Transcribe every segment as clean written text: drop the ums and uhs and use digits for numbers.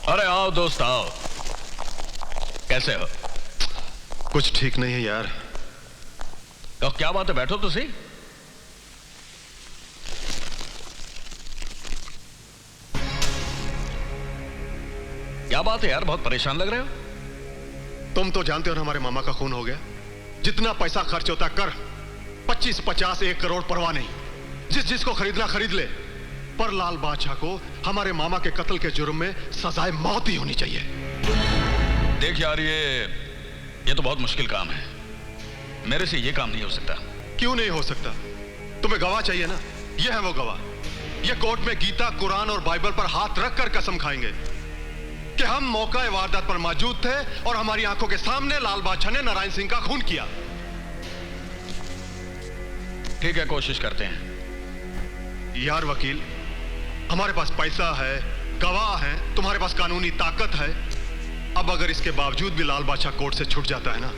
अरे आओ दोस्त आओ। कैसे हो? कुछ ठीक नहीं है यार। तो क्या बात है, बैठो तो सही। क्या बात है यार, बहुत परेशान लग रहे हो। तुम तो जानते हो ना हमारे मामा का खून हो गया। जितना पैसा खर्च होता कर, 25, 50, 1 करोड़ परवाह नहीं। जिसको खरीदना खरीद ले, पर लाल बादशाह को हमारे मामा के कत्ल के जुर्म में सजाए मौत ही होनी चाहिए। देख यार, ये तो बहुत मुश्किल काम है। मेरे से ये काम नहीं हो सकता। क्यों नहीं हो सकता? तुम्हें गवाह चाहिए ना। ये है वो गवाह। ये कोर्ट में गीता, कुरान और बाइबल पर हाथ रखकर कसम खाएंगे कि हम मौका वारदात पर मौजूद थे और हमारी आंखों के सामने लाल बादशाह ने नारायण सिंह का खून किया। ठीक है, कोशिश करते हैं। यार वकील, हमारे पास पैसा है, गवाह है, तुम्हारे पास कानूनी ताकत है। अब अगर इसके बावजूद भी लाल बादशाह कोर्ट से छूट जाता है ना,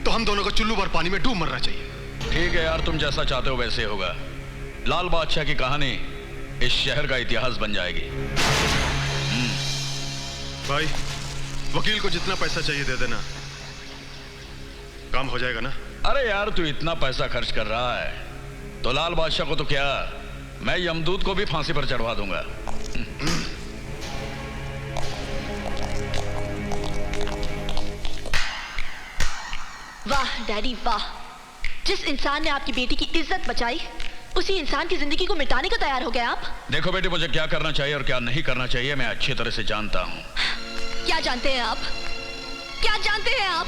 तो हम दोनों को चुल्लू भर पानी में डूब मरना चाहिए। ठीक है यार, तुम जैसा चाहते हो वैसे होगा। लाल बादशाह की कहानी इस शहर का इतिहास बन जाएगी। भाई, वकील को जितना पैसा चाहिए दे देना, काम हो जाएगा ना। अरे यार, तू इतना पैसा खर्च कर रहा है तो लाल बादशाह को तो क्या, मैं यमदूत को भी फांसी पर चढ़वा दूंगा। वाह डैडी वाह, जिस इंसान ने आपकी बेटी की इज्जत बचाई, उसी इंसान की जिंदगी को मिटाने को तैयार हो गए आप। देखो बेटी, मुझे क्या करना चाहिए और क्या नहीं करना चाहिए मैं अच्छी तरह से जानता हूँ। क्या जानते हैं आप? क्या जानते हैं आप?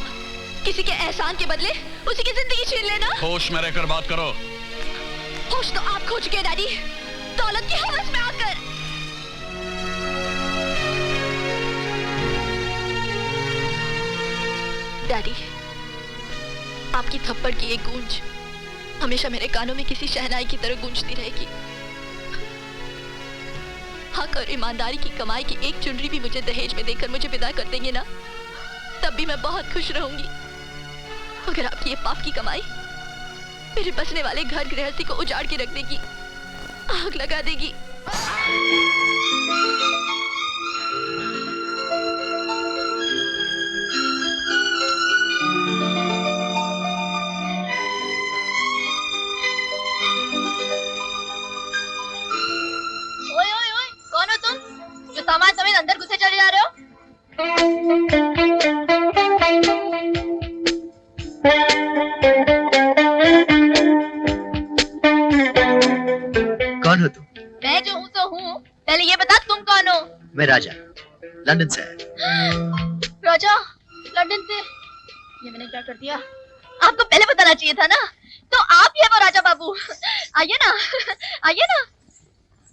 किसी के एहसान के बदले उसी की जिंदगी छीन लेना। होश में रहकर बात करो। होश तो आप खो चुके हैं डैडी, दौलत की हवस में आकर। डैडी, आपकी थप्पड़ की एक गूंज हमेशा मेरे कानों में किसी शहनाई की तरह गूंजती रहेगी। हक और ईमानदारी की कमाई की एक चुनरी भी मुझे दहेज में देकर मुझे विदा कर देंगे ना, तब भी मैं बहुत खुश रहूंगी। अगर आपकी ये पाप की कमाई मेरे बसने वाले घर गृहस्थी को उजाड़ के रख देगी, आग लगा देगी। ओए ओए ओए, कौन हो तुम जो सामान समेत अंदर घुसे चले जा रहे हो? कौन हो तुम? मैं जो हूँ तो हूँ, पहले ये बता तुम कौन हो? मैं राजा, लंदन से है। राजा, लंदन से? ये मैंने क्या कर दिया? आपको पहले बताना चाहिए था ना। तो आप ही है वो राजा बाबू। आइए ना, आइए ना।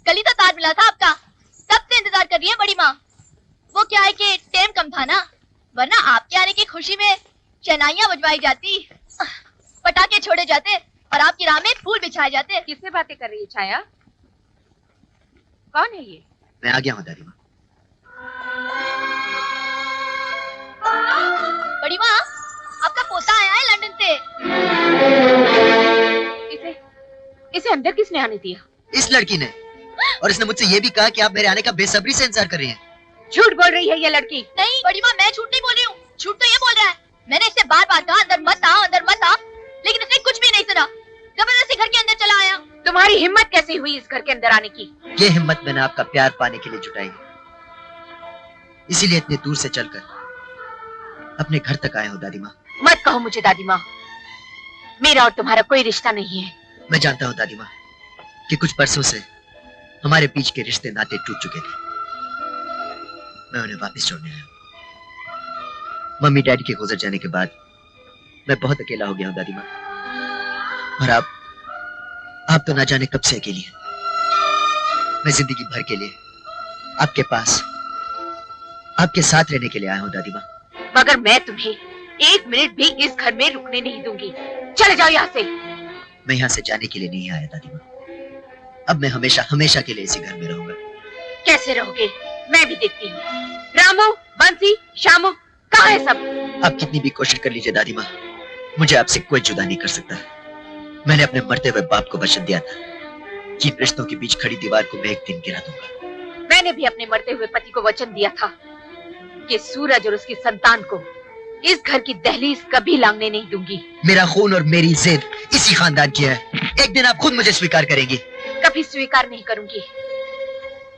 कल तो तार मिला था आपका, कब से इंतजार कर रही है बड़ी माँ। वो क्या है कि टाइम कम था ना, वरना आपके आने की खुशी में शहनाइयाँ बजवाई जाती, पटाखे छोड़े जाते और आपकी राह में फूल बिछाए जाते। किससे बातें कर रही है छाया? कौन है ये? मैं आ गया हूँ दादी माँ। बड़ी माँ, आपका पोता आया है लंदन से। इसे अंदर किसने आने दिया? इस लड़की ने, और इसने मुझसे ये भी कहा कि आप मेरे आने का बेसब्री से इंतजार कर रही हैं। झूठ बोल रही है ये लड़की। नहीं बड़ी माँ, मैं झूठ नहीं बोल रही हूँ, झूठ तो ये बोल रहा है। मैंने इससे बार बार कहा अंदर मत आ, अंदर मत आ, लेकिन इसने कुछ भी नहीं सुना, जबरदस्ती घर के अंदर चला आया। तुम्हारी हिम्मत कैसे हुई इस घर के अंदर आने की? ये हिम्मत मैंने आपका प्यार पाने के लिए जुटाई है, इसीलिए इतने दूर से चलकर अपने घर तक आया हूँ दादी माँ। मत कहो मुझे दादी माँ, मेरा और तुम्हारा कोई रिश्ता नहीं है। मैं जानता हूँ दादी माँ कि कुछ बरसों से हमारे बीच के रिश्ते नाते टूट चुके थे। मैं उन्हें वापस जोड़ने आया हूँ। मम्मी डैडी के गुजर जाने के बाद मैं बहुत अकेला हो गया हूँ दादी माँ, और आप तो ना जाने कब से अकेली हैं। मैं जिंदगी भर के लिए आपके पास, आपके साथ रहने के लिए आया हूँ दादी माँ। मगर मैं तुम्हें एक मिनट भी इस घर में रुकने नहीं दूंगी। चले जाओ यहाँ से। मैं यहाँ से जाने के लिए नहीं आया दादी माँ, अब मैं हमेशा हमेशा के लिए इसी घर में रहूंगा। कैसे रहोगे मैं भी देखती हूँ। रामू, बंसी, श्यामू कहाँ है सब? आप कितनी भी कोशिश कर लीजिए दादी माँ, मुझे आपसे कोई जुदा नहीं कर सकता। मैंने अपने मरते हुए बाप को वचन दिया था कि रिश्तों के बीच खड़ी दीवार को मैं एक दिन गिरा दूंगा। मैंने भी अपने मरते हुए पति को वचन दिया था के सूरज और उसकी संतान को इस घर की दहलीज कभी लांघने नहीं दूंगी। मेरा खून और मेरी जिद इसी खानदान की है। एक दिन आप खुद मुझे स्वीकार करेंगी। कभी स्वीकार नहीं करूंगी।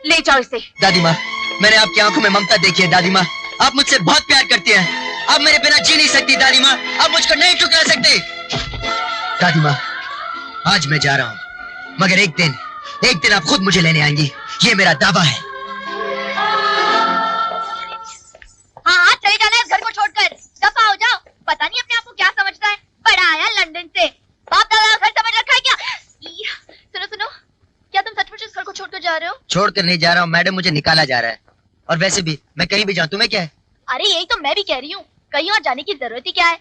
ले जाओ इसे। दादी माँ, मैंने आपकी आंखों में ममता देखी है। दादी माँ, आप मुझसे बहुत प्यार करती हैं। आप मेरे बिना जी नहीं सकती। दादी माँ, आप मुझको नहीं ठुकरा सकते। दादी माँ, आज मैं जा रहा हूँ, मगर एक दिन आप खुद मुझे लेने आएंगी, ये मेरा दावा है। हाँ, चले जाना है इस घर को छोड़कर। दफा हो जाओ। पता नहीं अपने आप को क्या समझता है, बड़ा आया लंदन से। बाप दादा घर समझ रखा है क्या? सुनो, क्या तुम सचमुच इस घर को छोड़कर जा रहे हो? छोड़कर नहीं जा रहा हूँ मैडम, मुझे निकाला जा रहा है। और वैसे भी मैं कहीं भी जाऊँ, तुम्हें क्या है? अरे यही तो मैं भी कह रही हूँ, कहीं और जाने की जरूरत ही क्या है?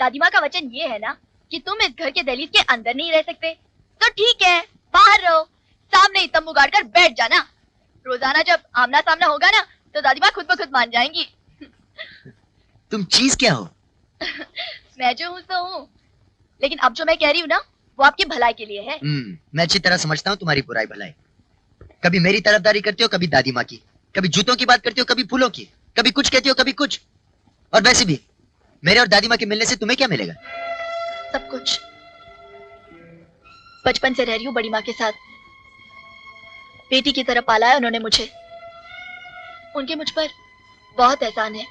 दादी माँ का वचन ये है ना कि तुम इस घर के दहलीज के अंदर नहीं रह सकते, तो ठीक है, बाहर रहो, सामने ही तंबू गाड़ कर बैठ जाना। रोजाना जब आमना सामना होगा ना, तो दादी माँ खुद ब खुद मान जाएंगी। तुम चीज क्या हो? मैं जो हूँ सो हूँ, लेकिन अब जो मैं कह रही हूँ ना, वो आपकी भलाई के लिए है। मैं अच्छी तरह समझता हूँ तुम्हारी बुराई भलाई। कभी मेरी तरफदारी करती हो, कभी दादी माँ की, कभी जूतों की बात करती हो, कभी फूलों की, कभी कुछ कहती हो, कभी कुछ। और वैसे भी मेरे और दादी माँ के मिलने से तुम्हें क्या मिलेगा? सब कुछ। बचपन से रह रही हूँ बड़ी माँ के साथ, बेटी की तरह पाला है उन्होंने मुझे। उनके मुझ पर बहुत एहसान है।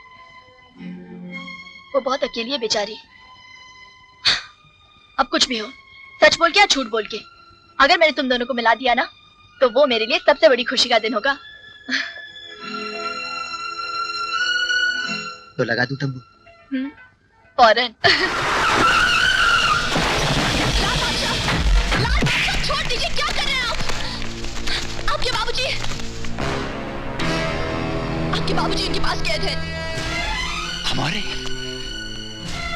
वो बहुत अकेली है बेचारी। अब कुछ भी हो, सच बोल के या झूठ बोल के, अगर मैंने तुम दोनों को मिला दिया ना, तो वो मेरे लिए सबसे बड़ी खुशी का दिन होगा। तो लगा दूं तंबू? फौरन। छोड़ दीजिए, क्या कर रहे हैं आप? आपके बाबूजी इनके पास गए थे। हमारे?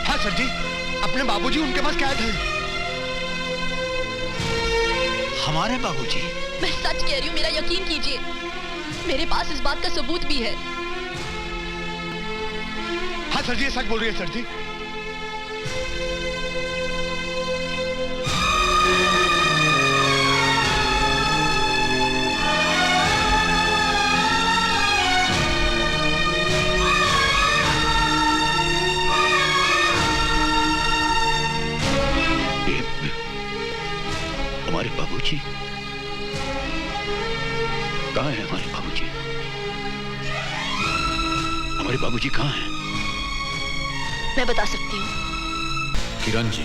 हाँ सर जी, अपने बाबूजी उनके पास गए थे। हमारे बाबूजी? मैं सच कह रही हूँ, मेरा यकीन कीजिए, मेरे पास इस बात का सबूत भी है। हाँ सर जी, सच बोल रही है सर जी। हमारे बाबूजी कहाँ है? हमारे बाबूजी कहाँ हैं? मैं बता सकती हूँ। किरण जी,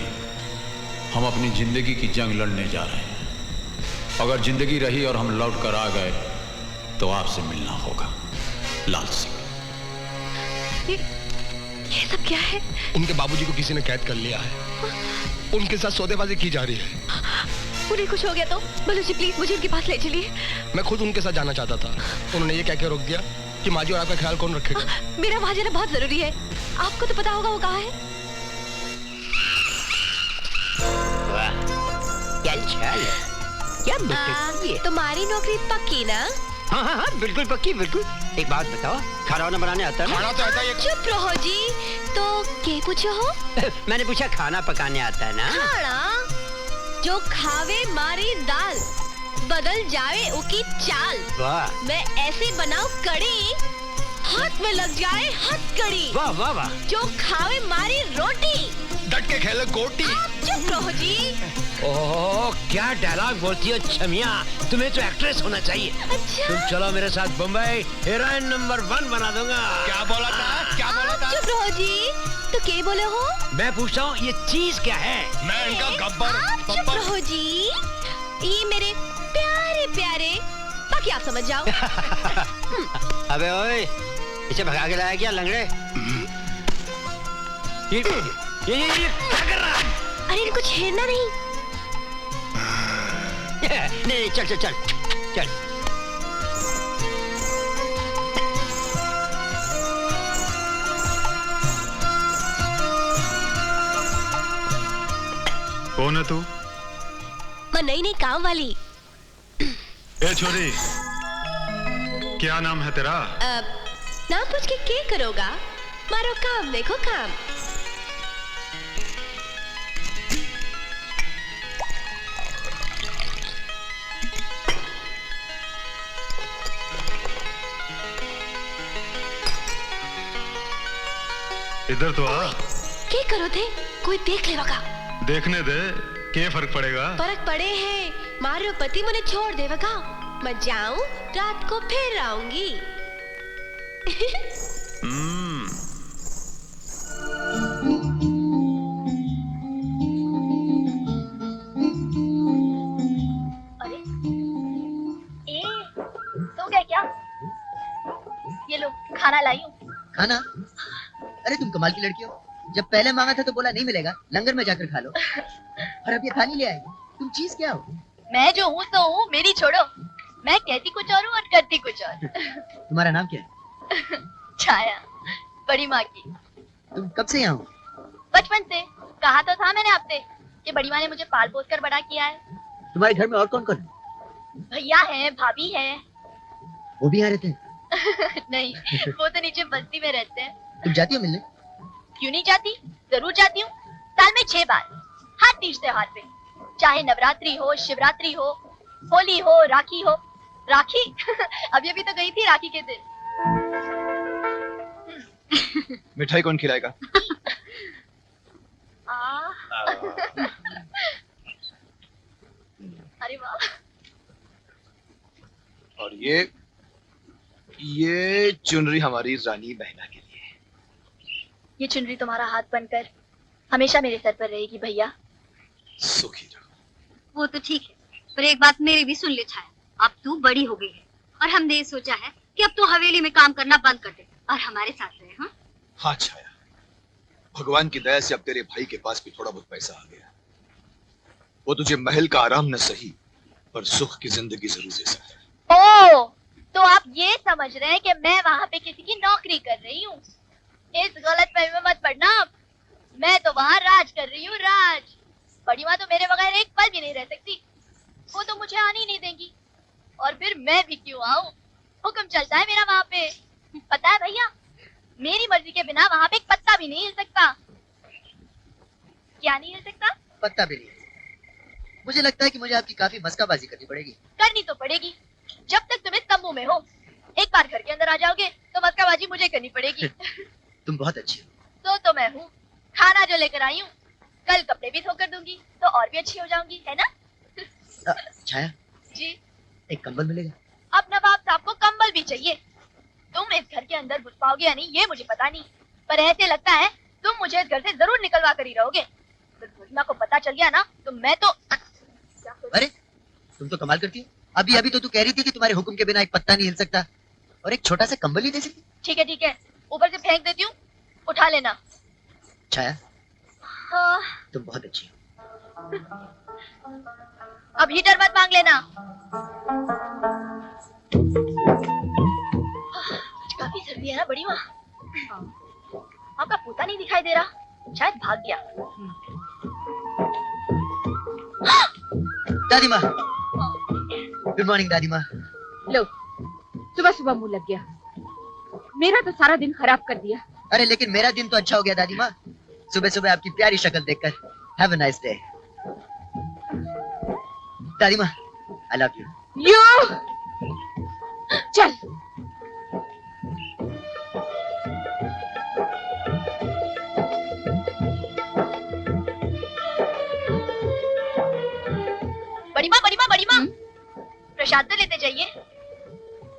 हम अपनी जिंदगी की जंग लड़ने जा रहे हैं। अगर जिंदगी रही और हम लौट कर आ गए तो आपसे मिलना होगा। लाल सिंह। ये सब क्या है? उनके बाबूजी को किसी ने कैद कर लिया है। उनके साथ सौदेबाजी की जा रही है। उन्हें कुछ हो गया तो बलू जी प्लीज मुझे उनके पास ले चलिए। मैं खुद उनके साथ जाना चाहता था, उन्होंने ये कह के रोक दिया कि माँ जी और आपका ख्याल कौन रखेगा। मेरा वहां जाना बहुत जरूरी है, आपको तो पता होगा वो कहाँ है। क्या तुम्हारी नौकरी पक्की ना? हाँ, बिल्कुल पक्की, बिल्कुल। एक बात बताओ, खाना वाना बनाने आता है ना? खाना तो आता है। चुप रहो जी। तो क्या पूछो हो? मैंने पूछा खाना पकाने आता है ना? खाना जो खावे मारी दाल, बदल जावे उकी चाल। वाह, मैं ऐसे बनाऊं कड़ी, हाथ में लग जाए हथकड़ी। वाह वाह वाह। जो खावे मारी रोटी, डट के खेले गोटी। आप चुप रहो जी। ओह, क्या डायलॉग बोलती हो छमिया, तुम्हें तो एक्ट्रेस होना चाहिए। अच्छा, तुम चलो मेरे साथ बम्बई, हीरोइन नंबर 1 बना दूंगा। क्या बोला था? क्या बोला आप था? चुप रहो जी। तो क्या बोले हो? मैं पूछता हूँ, ये चीज क्या है? मैं इनका गब्बर। आप चुप रहो जी। ये मेरे प्यारे प्यारे, बाकी आप समझ जाओ। अबे ओए, इसे भगा के लाया क्या लंगड़े? ये क्या कर रहा है? अरे इनको छेड़ना नहीं। नहीं, चल चल चल चल। कौन है तू? मैं नई काम वाली। ए छोरी, क्या नाम है तेरा? नाम पूछ के क्या करोगा? मारो काम, देखो काम। इधर तो आ। क्या करो थे? कोई देख लेगा का? देखने दे, क्या फर्क पड़ेगा? फर्क पड़े है। मारो पति मुझे छोड़ देगा। मैं जाऊं, रात को फिर आऊंगी। अरे ए सो गए क्या? ये लो खाना लाई हूँ। खाना? अरे तुम कमाल की लड़की हो, जब पहले मांगा था तो बोला नहीं मिलेगा, लंगर में जाकर खा लो, और अब ये थाली ले आएगी। तुम चीज क्या हो? मैं जो हूँ तो हूँ, मेरी छोड़ो। मैं कहती कुछ और हूँ और करती कुछ और। तुम्हारा नाम क्या है? छाया, बड़ी माँ की। तुम कब से यहाँ हो? बचपन से। कहा तो था मैंने आपसे कि बड़ी माँ ने मुझे पाल पोस कर बड़ा किया है। तुम्हारे घर में और कौन कौन है? भैया है, भाभी है। वो भी यहाँ रहते हैं? नहीं, वो तो नीचे बस्ती में रहते हैं। तुम जाती हो मिलने? क्यों नहीं जाती, जरूर जाती हूँ। साल में 6 बार, हर तीज त्योहार पे, चाहे नवरात्रि हो, शिवरात्रि हो, होली हो, राखी हो। राखी अभी अभी तो गई थी राखी के दिन। मिठाई कौन खिलाएगा? अरे वाह। और ये चुनरी हमारी रानी बहना के लिए। ये चुनरी तुम्हारा हाथ बनकर हमेशा मेरे सर पर रहेगी भैया। सुखी रहो। वो तो ठीक है, पर एक बात मेरी भी सुन ले छाया। अब तू बड़ी हो गई है और हमने ये सोचा है कि अब तू हवेली में काम करना बंद कर दे और हमारे साथ रहे। हाँ हाँ छाया, भगवान की दया से अब तेरे भाई के पास भी थोड़ा बहुत पैसा आ गया। वो तुझे महल का आराम न सही पर सुख की जिंदगी जरूर दे सकता है। ओ, तो आप ये समझ रहे हैं कि मैं वहाँ पे किसी की नौकरी कर रही हूँ? इस गलत फहमी में मत पड़ना। मैं तो वहाँ राज कर रही हूँ, राज। बड़ी माँ तो मेरे बगैर एक पल भी नहीं रह सकती। वो तो मुझे आने ही नहीं देंगी, और फिर मैं भी क्यों आऊँ? हुक्म चलता है मेरा वहाँ पे। पता है भैया, मेरी मर्जी के बिना वहाँ पे एक पत्ता भी नहीं हिल सकता। क्या नहीं हिल सकता? पत्ता भी नहीं। मुझे लगता है कि मुझे आपकी काफी मस्काबाजी करनी पड़ेगी। करनी तो पड़ेगी, जब तक तुम इस तंबू में हो। एक बार घर के अंदर आ जाओगे तो मस्काबाजी मुझे करनी पड़ेगी। तुम बहुत अच्छी हो। तो मैं हूँ। खाना जो लेकर आई हूँ, कल कपड़े भी धोकर दूंगी तो और भी अच्छी हो जाऊंगी, है ना? छाया जी। एक कंबल मिलेगा? अब नवाब साहब को कंबल भी चाहिए। तुम इस घर के अंदर घुस पाओगे या नहीं ये मुझे पता नहीं, पर ऐसे लगता है तुम मुझे इस घर से जरूर निकलवा कर ही रहोगे। तो दुनिया को पता चल गया ना तो मैं तो। अरे तुम तो कमाल करती हो। अभी अभी तो तू कह रही थी कि तुम्हारे हुक्म के बिना एक पत्ता नहीं हिल सकता, और एक छोटा सा कंबल ही दे सकती। ठीक है, ऊपर से फेंक देती हूँ, उठा लेना। छाया हाँ। तुम बहुत अच्छी हो। अब हीटर मत मांग लेना। काफी सर्दी है ना बड़ी माँ? आपका पोता नहीं दिखाई दे रहा, शायद भाग गया। दादी माँ, गुड मॉर्निंग दादी माँ। लो, सुबह सुबह मुंह लग गया। मेरा तो सारा दिन खराब कर दिया। अरे लेकिन मेरा दिन तो अच्छा हो गया दादी माँ, सुबह सुबह आपकी प्यारी शक्ल देखकर। Have a nice day. दादी माँ, आई लव यू। चल। बड़ी माँ, प्रसाद तो लेते जाइए।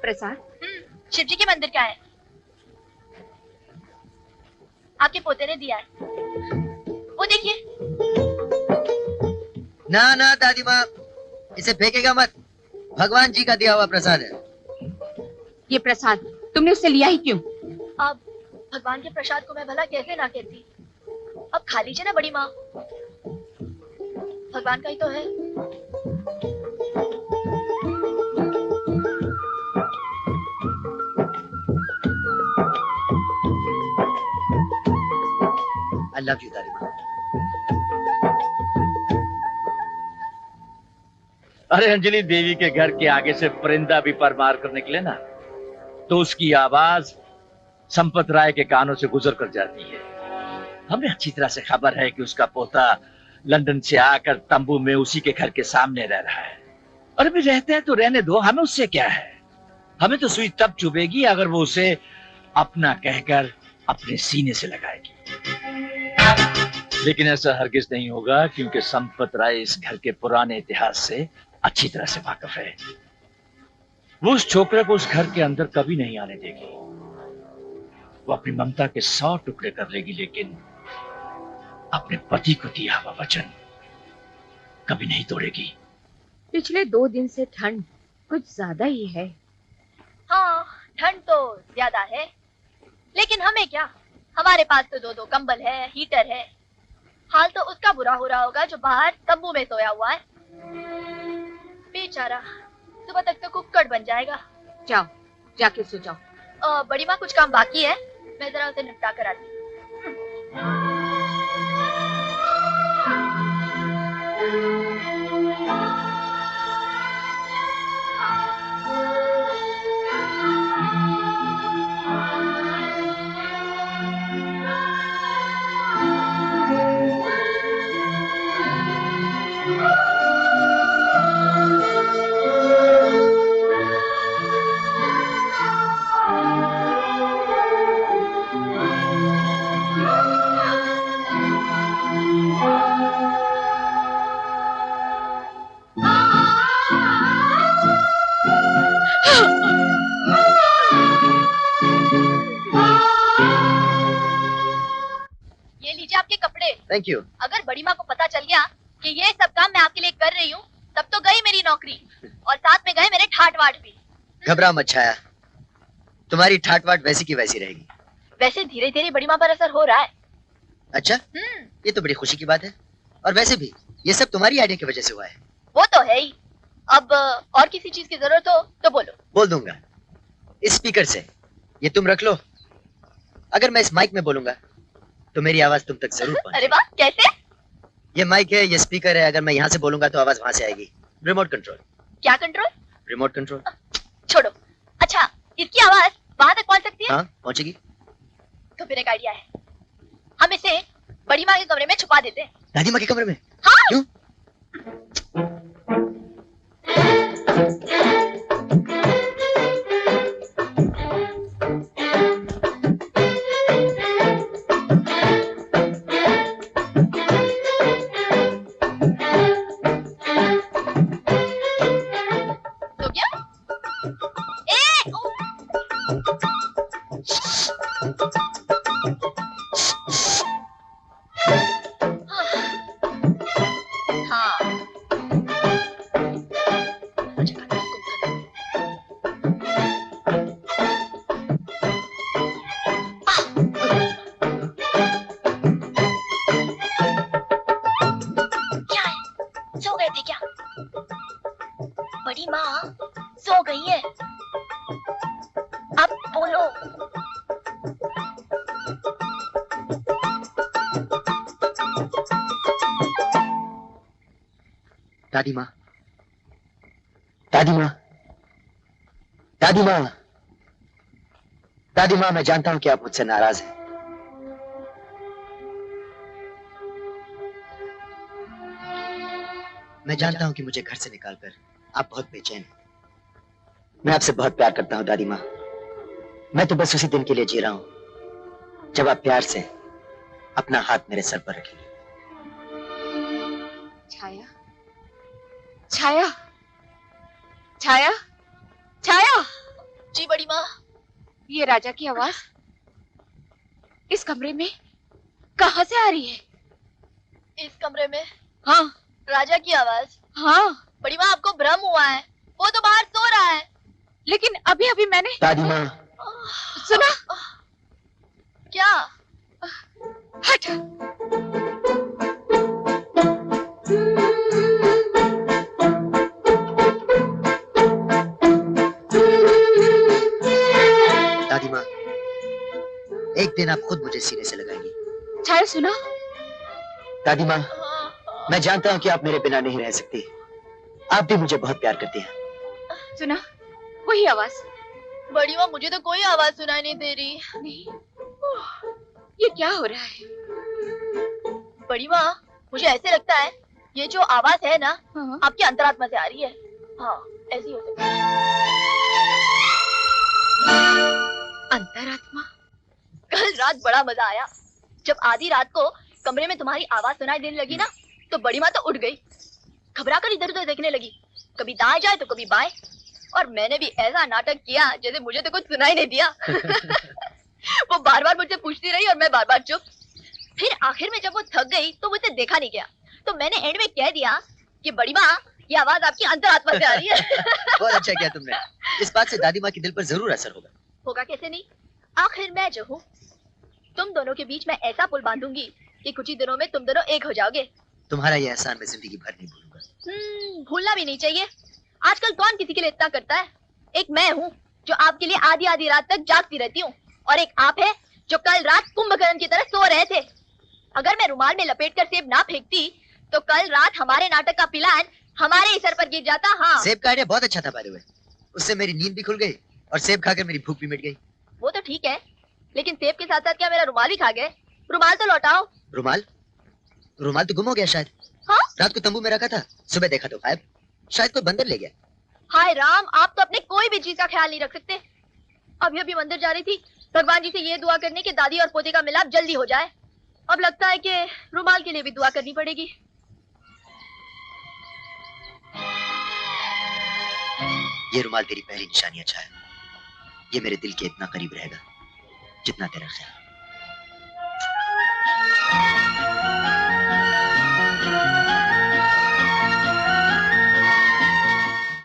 प्रसाद? शिव जी के मंदिर का है, आपके पोते ने दिया है। वो देखिए। ना ना दादी माँ, इसे फेंकेगा मत, भगवान जी का दिया हुआ प्रसाद है। ये प्रसाद तुमने उससे लिया ही क्यों? अब भगवान के प्रसाद को मैं भला कैसे ना कहती। अब खा लीजिए ना बड़ी माँ, भगवान का ही तो है। I love you, दादी माँ। अरे अंजलि देवी के घर के आगे से परिंदा भी पर मार कर निकले ना तो उसकी आवाज संपत राय के कानों से गुजर कर जाती है। हमें अच्छी तरह से खबर है कि उसका पोता लंदन से आकर तंबू में उसी के घर के सामने रह रहा है। अरे भी रहते हैं तो रहने दो, हमें उससे क्या है। हमें तो सुई तब चुभेगी अगर वो उसे अपना कहकर अपने सीने से लगाएगी। लेकिन ऐसा हरगिज नहीं होगा, क्योंकि संपत राय इस घर के पुराने इतिहास से अच्छी तरह से वाकिफ है। वो उस छोकरे को उस घर के अंदर कभी नहीं आने देगी। वो अपनी ममता के 100 टुकड़े कर लेगी, लेकिन अपने पति को दिया हुआ वचन कभी नहीं तोड़ेगी। पिछले 2 दिन से ठंड कुछ ज्यादा ही है। हाँ, ठंड तो ज्यादा है, लेकिन हमें क्या, हमारे पास तो 2-2 कंबल है, हीटर है। हाल तो उसका बुरा हो रहा होगा जो बाहर तंबू में सोया हुआ है। बेचारा सुबह तक तो कुक्कड़ बन जाएगा। जाओ, जाके सो जाओ। बड़ी माँ, कुछ काम बाकी है, मैं जरा उसे निपटा कर आती हूँ। Thank you. अगर बड़ी माँ को पता चल गया कि ये सब काम मैं आपके लिए कर रही हूँ, तब तो गई मेरी नौकरी और साथ में गए मेरे ठाट वाट भी। घबरा मत छाया, तुम्हारी ठाट वाट वैसी की वैसी रहेगी। वैसे धीरे धीरे बड़ी माँ पर असर हो रहा है। अच्छा, ये तो बड़ी खुशी की बात है। और वैसे भी ये सब तुम्हारी आइडिया की वजह से हुआ है। वो तो है ही। अब और किसी चीज की जरूरत हो तो बोलो। बोल दूंगा। इस स्पीकर से ये तुम रख लो। अगर मैं इस माइक में बोलूंगा तो मेरी आवाज तुम तक जरूर पहुंचेगी। अरे वाह, कैसे? ये माइक है, ये स्पीकर है। अगर मैं यहाँ से बोलूंगा तो आवाज वहां से आएगी। Remote control. क्या कंट्रोल? Remote control. छोड़ो। अच्छा, इसकी आवाज वहां तक पहुंच सकती है? हाँ, पहुंचेगी। तो फिर एक आइडिया है, हम इसे बड़ी माँ के कमरे में छुपा देते हैं। दादी माँ के कमरे में? हाँ। क्यों? तो क्या? बड़ी माँ सो गई है। अब बोलो। दादी माँ, दादी माँ, दादी माँ, दादी माँ, मैं जानता हूँ कि आप मुझसे नाराज हैं। मैं जानता हूँ कि मुझे घर से निकालकर आप बहुत बेचैन हैं। मैं आपसे बहुत प्यार करता हूँ दादी माँ। मैं तो बस उसी दिन के लिए जी रहा हूँ जब आप प्यार से अपना हाथ मेरे सर पर रखेंगे। छाया, छाया, छाया, छाया। जी बड़ी माँ। ये राजा की आवाज इस कमरे में कहाँ से आ रही है? इस कमरे में? हाँ। राजा की आवाज? हाँ। बड़ी माँ, आपको भ्रम हुआ है, वो तो बाहर सो रहा है। लेकिन अभी अभी मैंने दादी माँ सुना। क्या? हट। दादी माँ, एक दिन आप खुद मुझे सीने से लगाएंगी। छाया सुना? दादी माँ, मैं जानता हूँ कि आप मेरे बिना नहीं रह सकती। आप भी मुझे बहुत प्यार करती हैं। सुना? वही आवाज। बड़ी माँ, मुझे तो कोई आवाज सुनाई नहीं दे रही। नहीं, ये क्या हो रहा है? बड़ी माँ, मुझे ऐसे लगता है ये जो आवाज है ना, आपकी अंतरात्मा से आ रही है। हाँ, ऐसी हो सकती है। अंतरात्मा? कल रात बड़ा मजा आया। जब आधी रात को कमरे में तुम्हारी आवाज सुनाई देने लगी ना, तो बड़ी माँ तो उठ गई, घबरा कर इधर उधर देखने लगी, कभी दाएं जाए तो कभी बाएं, और मैंने भी ऐसा नाटक किया जैसे मुझे तो कुछ सुनाई नहीं दिया। वो बार बार मुझसे पूछती रही और मैं बार बार चुप। फिर आखिर में जब वो थक गई तो मुझसे देखा नहीं गया, तो मैंने एंड में कह दिया कि बड़ी माँ, ये आवाज आपकी अंतरात्मा से आ रही है। बहुत अच्छा किया तुमने। इस बात से दादी माँ के दिल पर जरूर असर होगा। होगा कैसे नहीं, आखिर मैं जो हूँ। तुम दोनों के बीच मैं ऐसा पुल बांधूंगी कि कुछ ही दिनों में तुम दोनों एक हो जाओगे। तुम्हारा ये एहसान मैं जिंदगी भर नहीं भूलूंगा। भूलना भी नहीं चाहिए। आजकल कौन किसी के लिए इतना करता है। एक मैं हूँ जो आपके लिए आधी आधी रात तक जागती रहती हूँ, और एक आप है जो कल रात कुंभकर्ण की तरह सो रहे थे। अगर मैं रुमाल में लपेटकर सेब ना फेंकती तो कल रात हमारे नाटक का प्लान हमारे ही सर पर गिर जाता। हाँ, सेब का आइडिया बहुत अच्छा था बाय द वे। उससे मेरी नींद भी खुल गई और सेब खाकर मेरी भूख भी मिट गई। वो तो ठीक है, लेकिन सेब के साथ साथ क्या मेरा रुमाल भी खा गए? रुमाल तो लौटाओ। रुमाल? रुमाल तो गुम हो गया शायद। हाँ? रात को तंबू में रखा था, सुबह देखा तो गायब। शायद कोई बंदर ले गया। हाय राम, आप तो अपने कोई भी चीज का ख्याल नहीं रख सकते। अभी अभी मंदिर जा रही थी भगवान जी से ये दुआ करने कि दादी और पोते का मिलाप जल्दी हो जाए। अब लगता है कि रुमाल के लिए भी दुआ करनी पड़ेगी। ये रुमाल तेरी पहली निशानी अच्छा है। ये मेरे दिल के इतना करीब रहेगा जितना तेरा ख्याल।